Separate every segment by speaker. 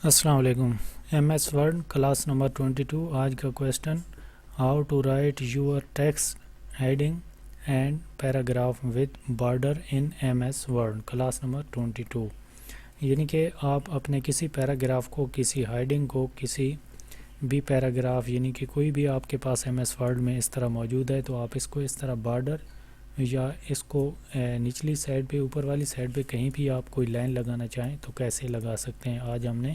Speaker 1: السلام علیکم۔ M S Word class number 22 آج کا question how to write your text heading and paragraph with border in M S Word class number 22، یعنی کہ آپ اپنے کسی پیراگراف کو، کسی ہیڈنگ کو، کسی بھی پیراگراف یعنی کہ کوئی بھی آپ کے پاس ایم ایس ورڈ میں اس طرح موجود ہے تو آپ اس کو اس طرح بارڈر یا اس کو نچلی سائڈ پہ، اوپر والی سائڈ پہ کہیں بھی آپ کوئی لائن لگانا چاہیں تو کیسے لگا سکتے ہیں، آج ہم نے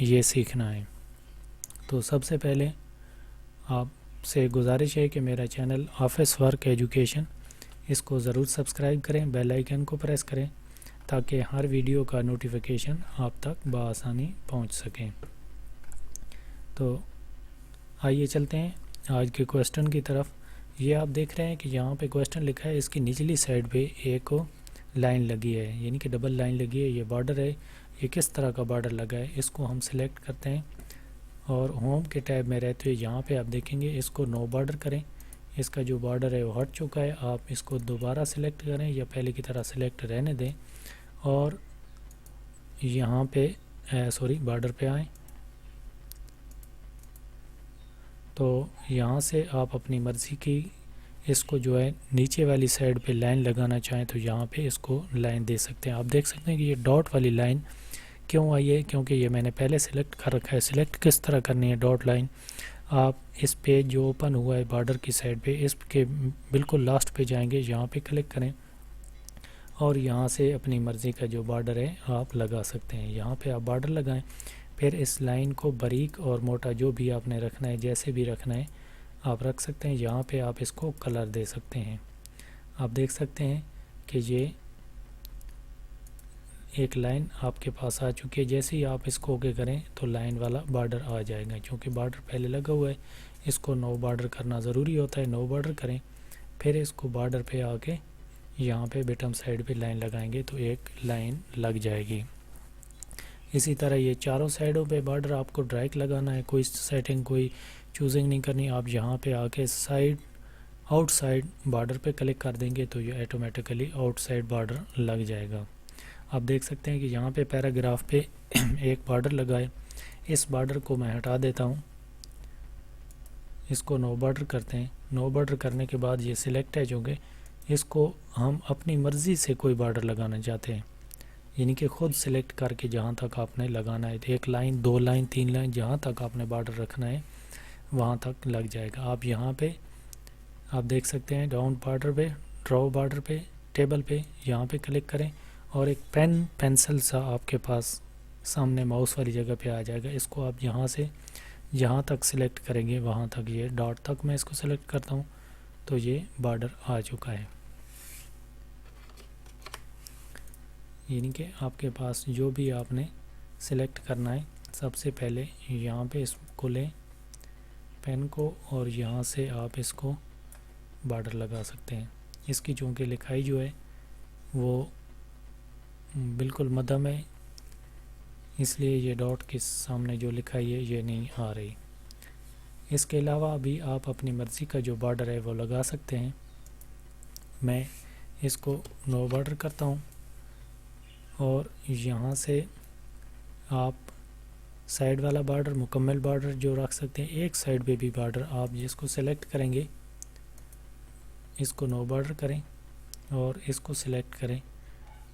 Speaker 1: یہ سیکھنا ہے۔ تو سب سے پہلے آپ سے گزارش ہے کہ میرا چینل آفس ورک ایجوکیشن، اس کو ضرور سبسکرائب کریں، بیل آئیکن کو پریس کریں تاکہ ہر ویڈیو کا نوٹیفیکیشن آپ تک بآسانی پہنچ سکیں۔ تو آئیے چلتے ہیں آج کے کویسچن کی طرف۔ یہ آپ دیکھ رہے ہیں کہ یہاں پہ کویسچن لکھا ہے، اس کی نچلی سائڈ پہ ایک لائن لگی ہے، یعنی کہ ڈبل لائن لگی ہے، یہ بارڈر ہے۔ یہ کس طرح کا بارڈر لگا ہے، اس کو ہم سلیکٹ کرتے ہیں اور ہوم کے ٹیب میں رہتے ہوئے یہاں پہ آپ دیکھیں گے اس کو نو بارڈر کریں۔ اس کا جو بارڈر ہے وہ ہٹ چکا ہے، آپ اس کو دوبارہ سلیکٹ کریں یا پہلے کی طرح سلیکٹ رہنے دیں اور یہاں پہ بارڈر پہ آئیں۔ تو یہاں سے آپ اپنی مرضی کی اس کو جو ہے نیچے والی سائڈ پہ لائن لگانا چاہیں تو یہاں پہ اس کو لائن دے سکتے ہیں۔ آپ دیکھ سکتے ہیں کہ یہ ڈاٹ والی لائن کیوں آئی ہے، کیونکہ یہ میں نے پہلے سلیکٹ کر رکھا ہے۔ سلیکٹ کس طرح کرنی ہے ڈاٹ لائن، آپ اس پیج جو اوپن ہوا ہے بارڈر کی سائڈ پہ، اس کے بالکل لاسٹ پہ جائیں گے، یہاں پہ کلک کریں اور یہاں سے اپنی مرضی کا جو بارڈر ہے آپ لگا سکتے ہیں۔ یہاں پہ آپ بارڈر لگائیں، پھر اس لائن کو باریک اور موٹا جو بھی آپ نے رکھنا ہے، جیسے بھی رکھنا ہے آپ رکھ سکتے ہیں۔ یہاں پہ آپ اس کو کلر دے سکتے ہیں۔ آپ دیکھ سکتے ہیں کہ یہ ایک لائن آپ کے پاس آ چکی ہے۔ جیسے ہی آپ اس کو اوکے کریں تو لائن والا بارڈر آ جائے گا، کیونکہ بارڈر پہلے لگا ہوا ہے، اس کو نو بارڈر کرنا ضروری ہوتا ہے۔ نو بارڈر کریں، پھر اس کو بارڈر پہ آ کے یہاں پہ بٹم سائڈ پہ لائن لگائیں گے تو ایک لائن لگ جائے گی۔ اسی طرح یہ چاروں سائڈوں پہ بارڈر آپ کو ڈائریکٹ لگانا ہے، کوئی سیٹنگ، کوئی چوزنگ نہیں کرنی۔ آپ یہاں پہ آ کے آؤٹ سائڈ بارڈر پہ کلک کر دیں گے تو یہ آٹومیٹیکلی آؤٹ سائڈ بارڈر لگ جائے گا۔ آپ دیکھ سکتے ہیں کہ یہاں پہ پیراگراف پہ ایک بارڈر لگا ہے، اس بارڈر کو میں ہٹا دیتا ہوں، اس کو نو بارڈر کرتے ہیں۔ نو بارڈر کرنے کے بعد یہ سلیکٹ ہے، چونکہ اس کو ہم اپنی مرضی سے کوئی بارڈر لگانا چاہتے ہیں، یعنی کہ خود سلیکٹ کر کے جہاں تک آپ نے لگانا ہے، ایک لائن، دو لائن، تین لائن، جہاں تک آپ نے بارڈر رکھنا ہے وہاں تک لگ جائے گا۔ آپ یہاں پہ آپ دیکھ سکتے ہیں ڈاؤن بارڈر پہ، ڈراؤ بارڈر پہ، ٹیبل پہ یہاں پہ کلک کریں اور ایک پینسل سا آپ کے پاس سامنے ماؤس والی جگہ پہ آ جائے گا۔ اس کو آپ یہاں سے جہاں تک سلیکٹ کریں گے وہاں تک، یہ ڈاٹ تک میں اس کو سلیکٹ کرتا ہوں تو یہ بارڈر آ چکا ہے۔ یعنی کہ آپ کے پاس جو بھی آپ نے سلیکٹ کرنا ہے، سب سے پہلے یہاں پہ اس کو لیں پین کو اور یہاں سے آپ اس کو بارڈر لگا سکتے ہیں۔ اس کی چونکہ لکھائی جو ہے وہ بالکل مدھم ہے، اس لیے یہ ڈاٹ کے سامنے جو لکھائی ہے یہ نہیں آ رہی۔ اس کے علاوہ بھی آپ اپنی مرضی کا جو بارڈر ہے وہ لگا سکتے ہیں۔ میں اس کو نو بارڈر کرتا ہوں اور یہاں سے آپ سائڈ والا بارڈر، مکمل بارڈر جو رکھ سکتے ہیں، ایک سائڈ پہ بھی بارڈر آپ جس کو سلیکٹ کریں گے اس کو نو بارڈر کریں اور اس کو سلیکٹ کریں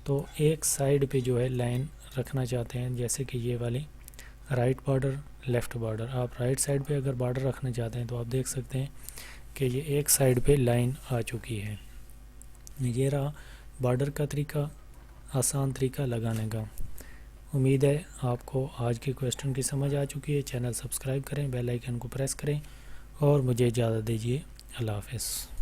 Speaker 1: تو ایک سائڈ پہ جو ہے لائن رکھنا چاہتے ہیں، جیسے کہ یہ والی رائٹ بارڈر، لیفٹ بارڈر۔ آپ رائٹ سائڈ پہ اگر بارڈر رکھنا چاہتے ہیں تو آپ دیکھ سکتے ہیں کہ یہ ایک سائڈ پہ لائن آ چکی ہے۔ یہ رہا بارڈر کا طریقہ، آسان طریقہ لگانے کا۔ امید ہے آپ کو آج کے کویسچن کی سمجھ آ چکی ہے۔ چینل سبسکرائب کریں، بیل آئیکن کو پریس کریں اور مجھے اجازت دیجیے۔ اللہ حافظ۔